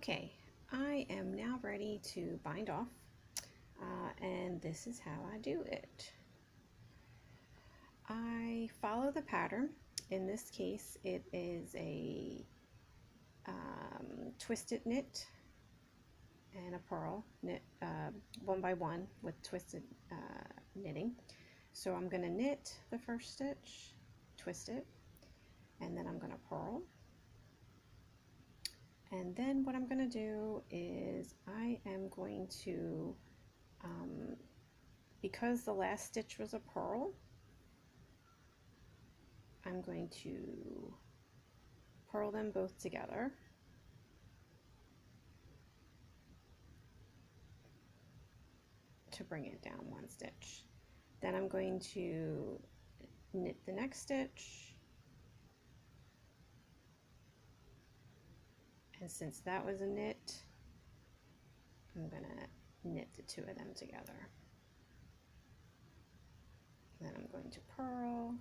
Okay, I am now ready to bind off, and this is how I do it. I follow the pattern. In this case, it is a twisted knit and a purl knit one by one with twisted knitting. So I'm going to knit the first stitch, twist it, and then I'm going to purl. And then what I'm going to do is I am going to because the last stitch was a purl, I'm going to purl them both together to bring it down one stitch. Then I'm going to knit the next stitch, and since that was a knit, I'm going to knit the two of them together. Then I'm going to purl,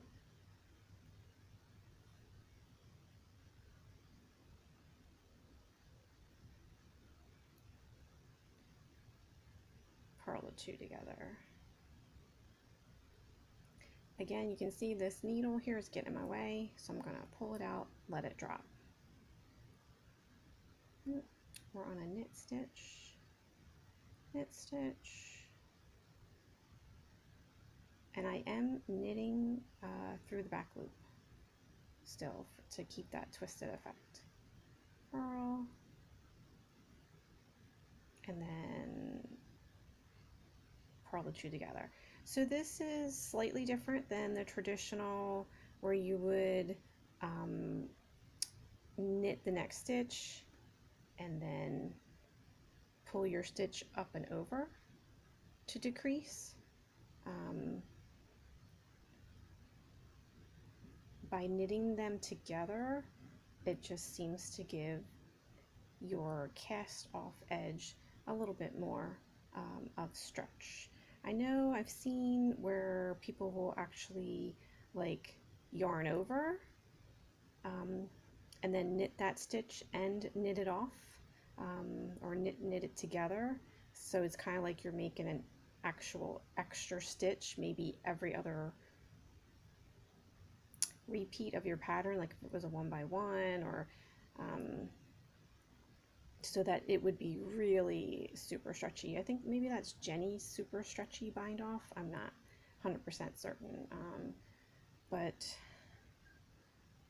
purl the two together. Again, you can see this needle here is getting in my way, so I'm going to pull it out, let it drop. We're on a knit stitch, and I am knitting through the back loop still to keep that twisted effect. Purl, and then purl the two together. So this is slightly different than the traditional where you would knit the next stitch and then pull your stitch up and over to decrease. By knitting them together, it just seems to give your cast off edge a little bit more of stretch. I know I've seen where people will actually like yarn over and then knit that stitch and knit it off, or knit it together, so it's kind of like you're making an actual extra stitch maybe every other repeat of your pattern, like if it was a one by one, or so that it would be really super stretchy. I think maybe that's Jenny's super stretchy bind off. I'm not 100% certain, but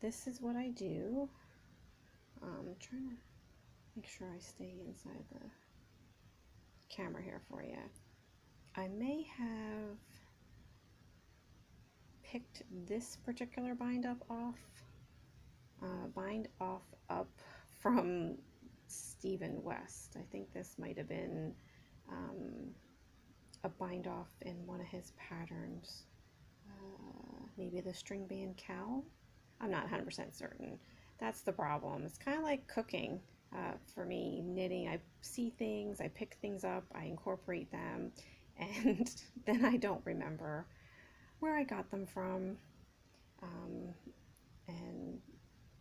this is what I do. I'm trying to make sure I stay inside the camera here for you. I may have picked this particular bind off up from Stephen West. I think this might have been a bind off in one of his patterns. Maybe the string band cow. I'm not 100% certain. That's the problem. It's kind of like cooking for me, knitting. I see things, I pick things up, I incorporate them, and then I don't remember where I got them from, and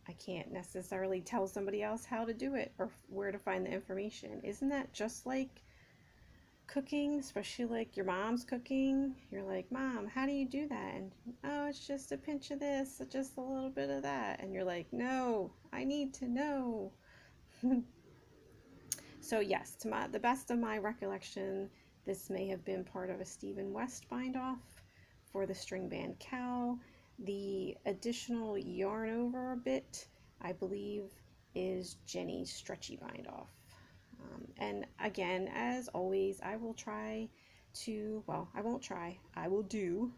I can't necessarily tell somebody else how to do it or where to find the information. Isn't that just like cooking, especially like your mom's cooking? You're like, Mom, how do you do that? And oh, it's just a pinch of this, just a little bit of that. And you're like, no, I need to know. So yes, to the best of my recollection, this may have been part of a Stephen West bind off for the string band cow. The additional yarn over bit, I believe, is Jenny's stretchy bind off. And again, as always, I will try to, well, I won't try, I will do.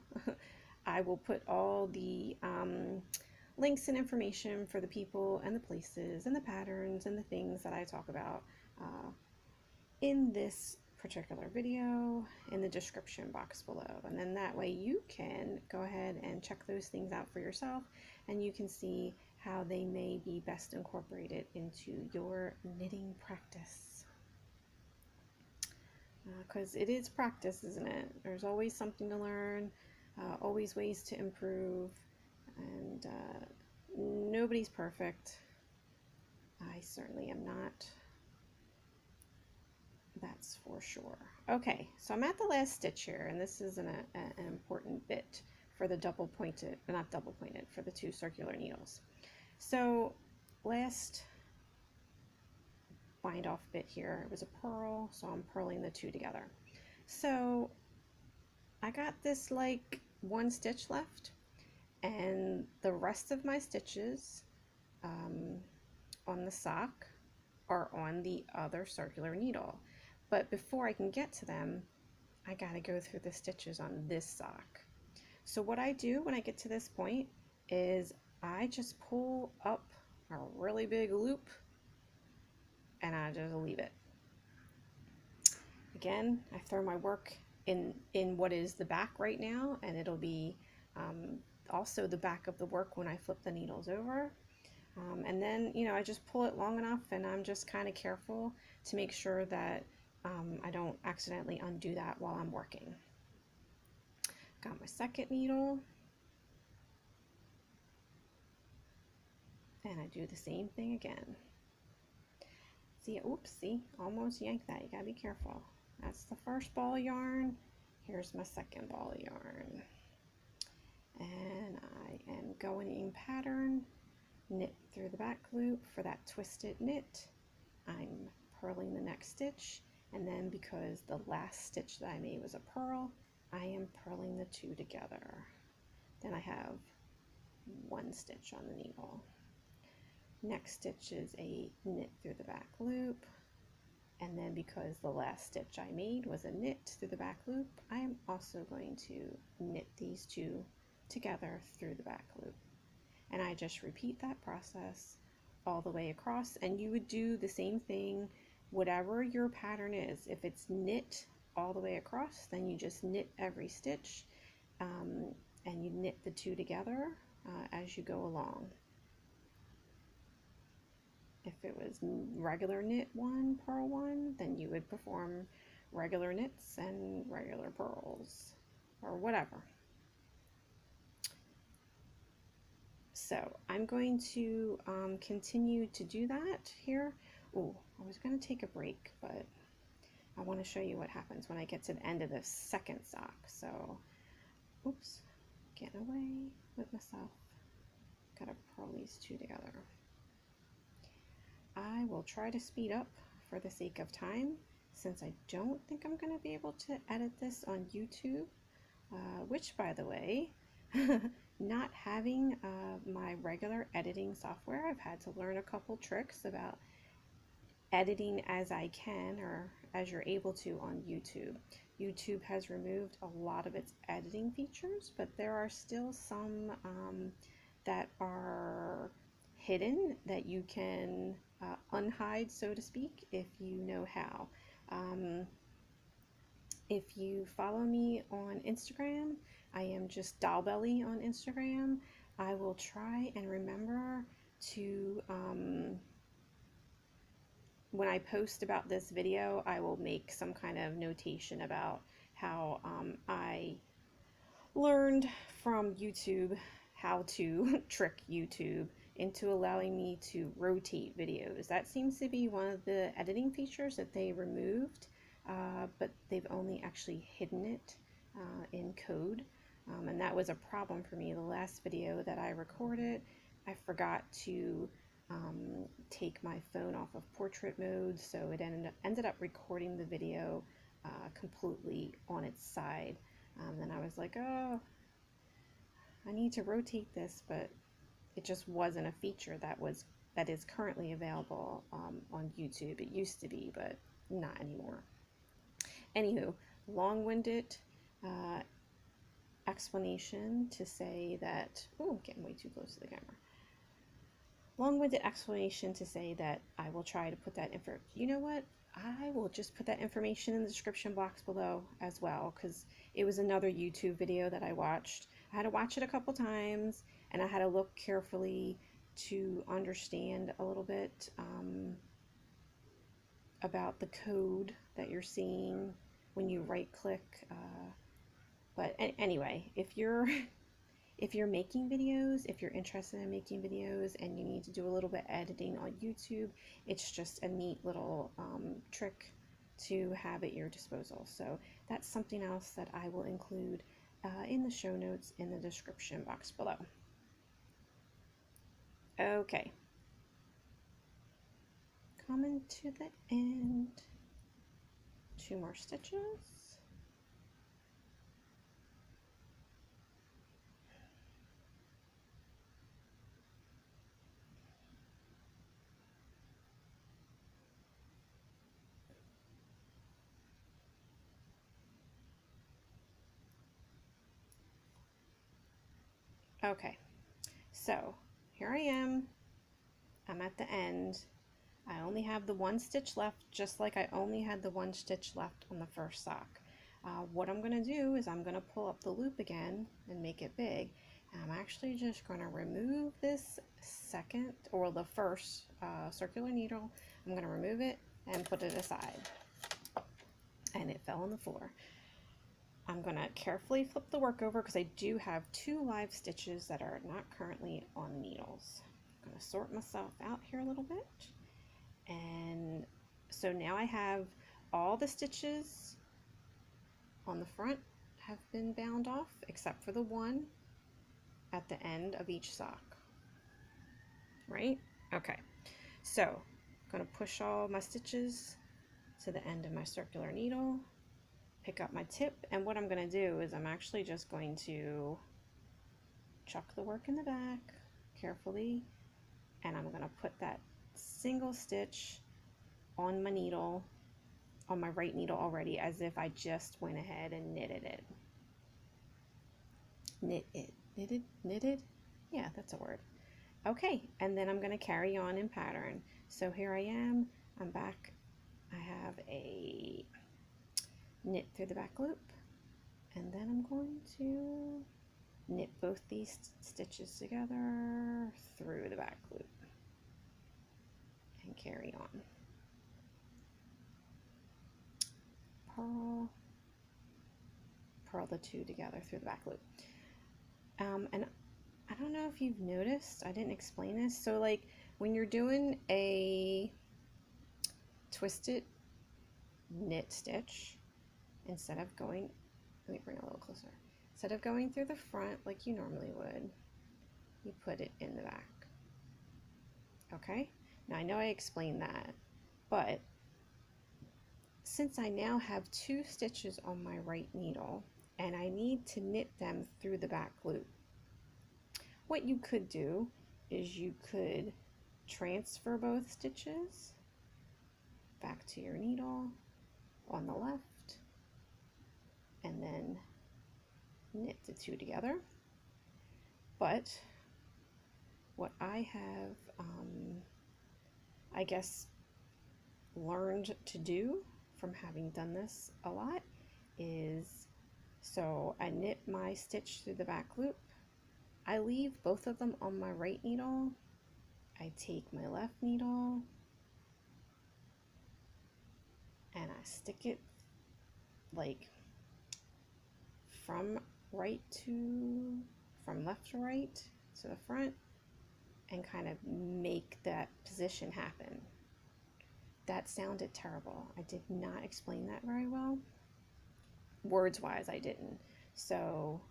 I will put all the links and information for the people and the places and the patterns and the things that I talk about in this particular video in the description box below, and then that way you can go ahead and check those things out for yourself, and you can see how they may be best incorporated into your knitting practice, because it is practice, isn't it? There's always something to learn, always ways to improve, and nobody's perfect. I certainly am not. That's for sure. Okay, so I'm at the last stitch here, and this is an important bit for the double pointed, not double pointed, for the 2 circular needles. So last bind off bit here, it was a purl, so I'm purling the 2 together. So I got this like 1 stitch left, and the rest of my stitches on the sock are on the other circular needle. But before I can get to them, I gotta go through the stitches on this sock. So what I do when I get to this point is I just pull up a really big loop and I just leave it. Again, I throw my work in what is the back right now, and it'll be also the back of the work when I flip the needles over. And then, you know, I just pull it long enough, and I'm just kind of careful to make sure that I don't accidentally undo that while I'm working. Got my second needle, and I do the same thing again. See, oops, see, almost yanked that. You gotta be careful. That's the first ball of yarn. Here's my second ball of yarn. And I am going in pattern, knit through the back loop for that twisted knit. I'm purling the next stitch, and then because the last stitch that I made was a purl, I am purling the 2 together. Then I have 1 stitch on the needle. Next stitch is a knit through the back loop, and then because the last stitch I made was a knit through the back loop, I am also going to knit these 2 together through the back loop. And I just repeat that process all the way across, and you would do the same thing whatever your pattern is. If it's knit all the way across, then you just knit every stitch, and you knit the 2 together as you go along. If it was regular knit 1, purl 1, then you would perform regular knits and regular purls, or whatever. So I'm going to continue to do that here. Oh, I was going to take a break, but I want to show you what happens when I get to the end of the second sock. So, oops, getting away with myself. Gotta purl these 2 together. I will try to speed up for the sake of time, since I don't think I'm going to be able to edit this on YouTube, which, by the way, not having my regular editing software, I've had to learn a couple tricks about editing as I can, or as you're able to, on YouTube. YouTube has removed a lot of its editing features, but there are still some that are hidden that you can unhide, so to speak, if you know how. If you follow me on Instagram, I am just Dollbelly on Instagram. I will try and remember to, when I post about this video, I will make some kind of notation about how I learned from YouTube how to trick YouTube into allowing me to rotate videos. That seems to be one of the editing features that they removed, but they've only actually hidden it in code. And that was a problem for me. The last video that I recorded, I forgot to take my phone off of portrait mode, so it ended up recording the video completely on its side. Then I was like, oh, I need to rotate this, but it just wasn't a feature that is currently available on YouTube. It used to be, but not anymore. Anywho, long-winded explanation to say that, oh, getting way too close to the camera. Long-winded explanation to say that I will try to put that info. You know what? I will just put that information in the description box below as well, because it was another YouTube video that I watched. I had to watch it a couple times, and I had to look carefully to understand a little bit about the code that you're seeing when you right-click. But anyway, if you're making videos, if you're interested in making videos and you need to do a little bit editing on YouTube, it's just a neat little trick to have at your disposal. So that's something else that I will include in the show notes in the description box below. Okay, coming to the end, 2 more stitches. Okay, so here I am. I'm at the end. I only have the 1 stitch left, just like I only had the 1 stitch left on the first sock. What I'm going to do is I'm going to pull up the loop again and make it big. And I'm actually just going to remove this second, or the first circular needle. I'm going to remove it and put it aside. And it fell on the floor. I'm going to carefully flip the work over because I do have 2 live stitches that are not currently on needles. I'm going to sort myself out here a little bit. And so now I have all the stitches on the front have been bound off except for the one at the end of each sock, right? Okay, so I'm going to push all my stitches to the end of my circular needle, pick up my tip, and what I'm going to do is I'm actually just going to chuck the work in the back carefully, and I'm going to put that single stitch on my needle, on my right needle already, as if I just went ahead and knitted it. Knitted? Yeah, that's a word. Okay, and then I'm going to carry on in pattern. So here I am, I'm back. I have a knit through the back loop, and then I'm going to knit both these stitches together through the back loop and carry on. Purl the 2 together through the back loop. And I don't know if you've noticed, I didn't explain this. So like when you're doing a twisted knit stitch, instead of going, let me bring it a little closer. Instead of going through the front like you normally would, you put it in the back. Okay? Now I know I explained that, but since I now have 2 stitches on my right needle and I need to knit them through the back loop, what you could do is you could transfer both stitches back to your needle on the left and then knit the 2 together. But what I have, I guess, learned to do from having done this a lot is, so I knit my stitch through the back loop, I leave both of them on my right needle, I take my left needle and I stick it like from left to right to the front and kind of make that position happen. That sounded terrible. I did not explain that very well. Words wise, I didn't. So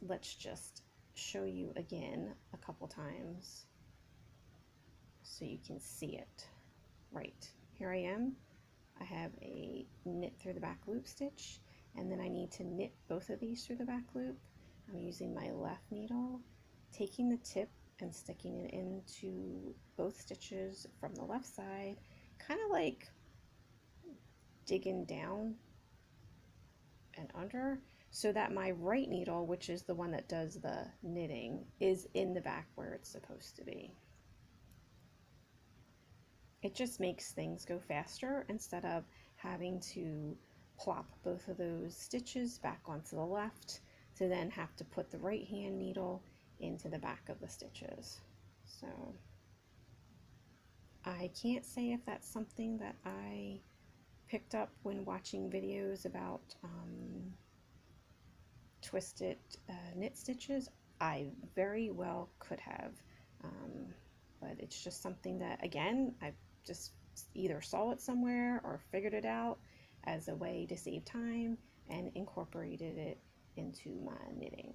let's just show you again a couple times so you can see it. Right, here I am. I have a knit through the back loop stitch, and then I need to knit both of these through the back loop. I'm using my left needle, taking the tip and sticking it into both stitches from the left side, kind of like digging down and under, so that my right needle, which is the one that does the knitting, is in the back where it's supposed to be. It just makes things go faster instead of having to plop both of those stitches back onto the left to then have to put the right hand needle into the back of the stitches. So I can't say if that's something that I picked up when watching videos about twisted knit stitches. I very well could have, but it's just something that, again, I've just either saw it somewhere or figured it out as a way to save time and incorporated it into my knitting.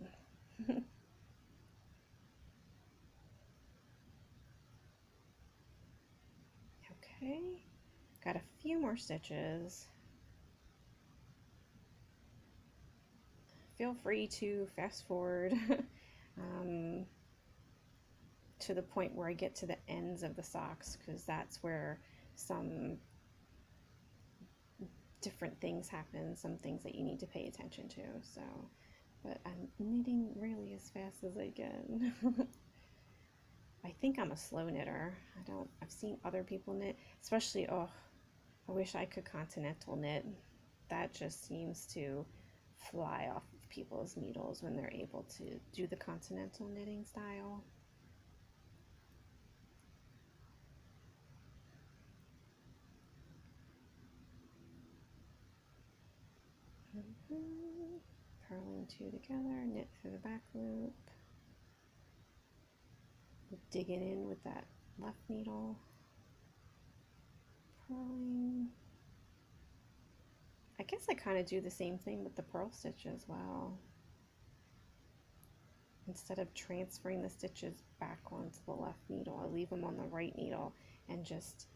Okay, got a few more stitches. Feel free to fast forward to the point where I get to the ends of the socks, because that's where some different things happen, some things that you need to pay attention to. So, but I'm knitting really as fast as I can. I think I'm a slow knitter. I've seen other people knit, especially, oh, I wish I could continental knit. That just seems to fly off of people's needles when they're able to do the continental knitting style. Purling two together, knit through the back loop, digging in with that left needle, purling. I guess I kind of do the same thing with the purl stitch as well. Instead of transferring the stitches back onto the left needle, I leave them on the right needle and just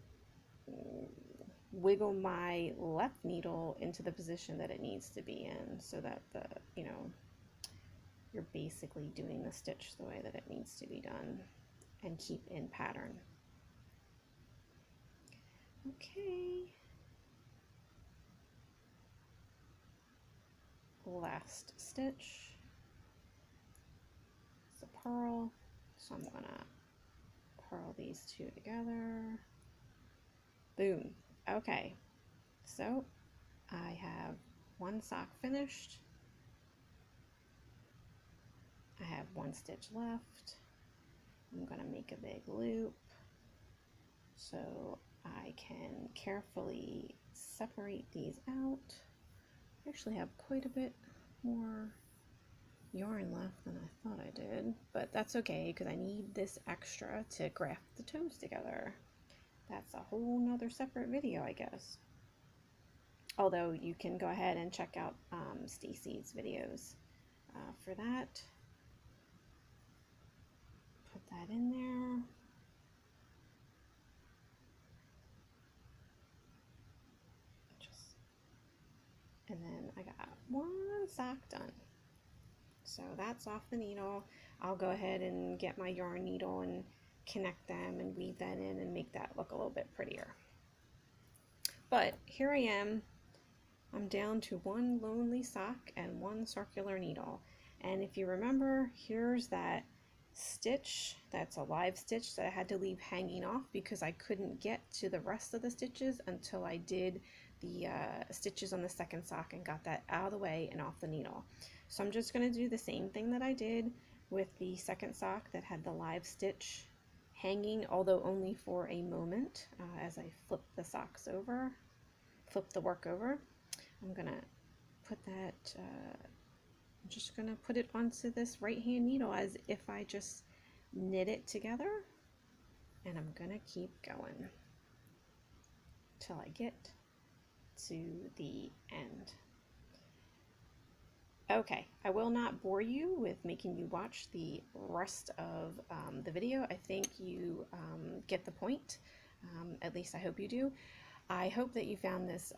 wiggle my left needle into the position that it needs to be in, so that you're basically doing the stitch the way that it needs to be done and keep in pattern. Okay. Last stitch. It's a purl, so I'm gonna purl these two together. Boom. Okay, so I have one sock finished. I have one stitch left. I'm gonna make a big loop so I can carefully separate these out. I actually have quite a bit more yarn left than I thought I did, but that's okay because I need this extra to graft the toes together. That's a whole nother separate video, I guess. Although you can go ahead and check out Stacy's videos for that. Put that in there. And then I got one sock done. So that's off the needle. I'll go ahead and get my yarn needle and connect them and weave that in and make that look a little bit prettier. But here I am. I'm down to one lonely sock and one circular needle. And if you remember, here's that stitch, that's a live stitch that I had to leave hanging off because I couldn't get to the rest of the stitches until I did the stitches on the second sock and got that out of the way and off the needle. So I'm just going to do the same thing that I did with the second sock that had the live stitch hanging, although only for a moment, as I flip the socks over, flip the work over. I'm gonna put that, I'm just gonna put it onto this right hand needle as if I just knit it together, and I'm gonna keep going till I get to the end. Okay, I will not bore you with making you watch the rest of the video. I think you get the point. At least I hope you do. I hope that you found this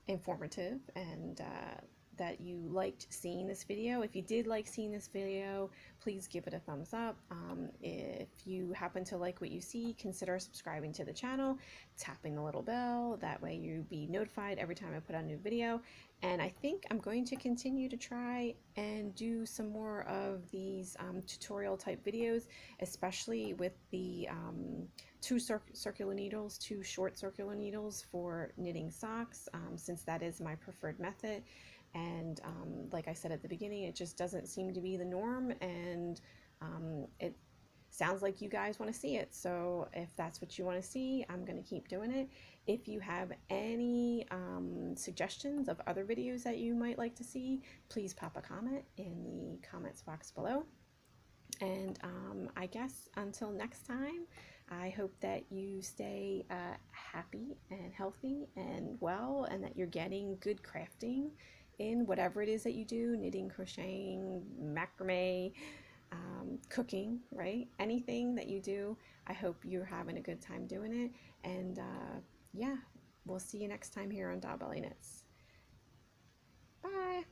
informative and that you liked seeing this video. If you did like seeing this video, please give it a thumbs up. If you happen to like what you see, consider subscribing to the channel, tapping the little bell. That way you'll be notified every time I put out a new video. And I think I'm going to continue to try and do some more of these tutorial type videos, especially with the two circular needles, two short circular needles for knitting socks, since that is my preferred method. And like I said at the beginning, it just doesn't seem to be the norm, and it sounds like you guys want to see it. So if that's what you want to see, I'm going to keep doing it. If you have any suggestions of other videos that you might like to see, please pop a comment in the comments box below. And I guess until next time, I hope that you stay happy and healthy and well, and that you're getting good crafting in whatever it is that you do, knitting, crocheting, macrame, cooking, right? Anything that you do, I hope you're having a good time doing it. And yeah, we'll see you next time here on Dot Belly Knits. Bye.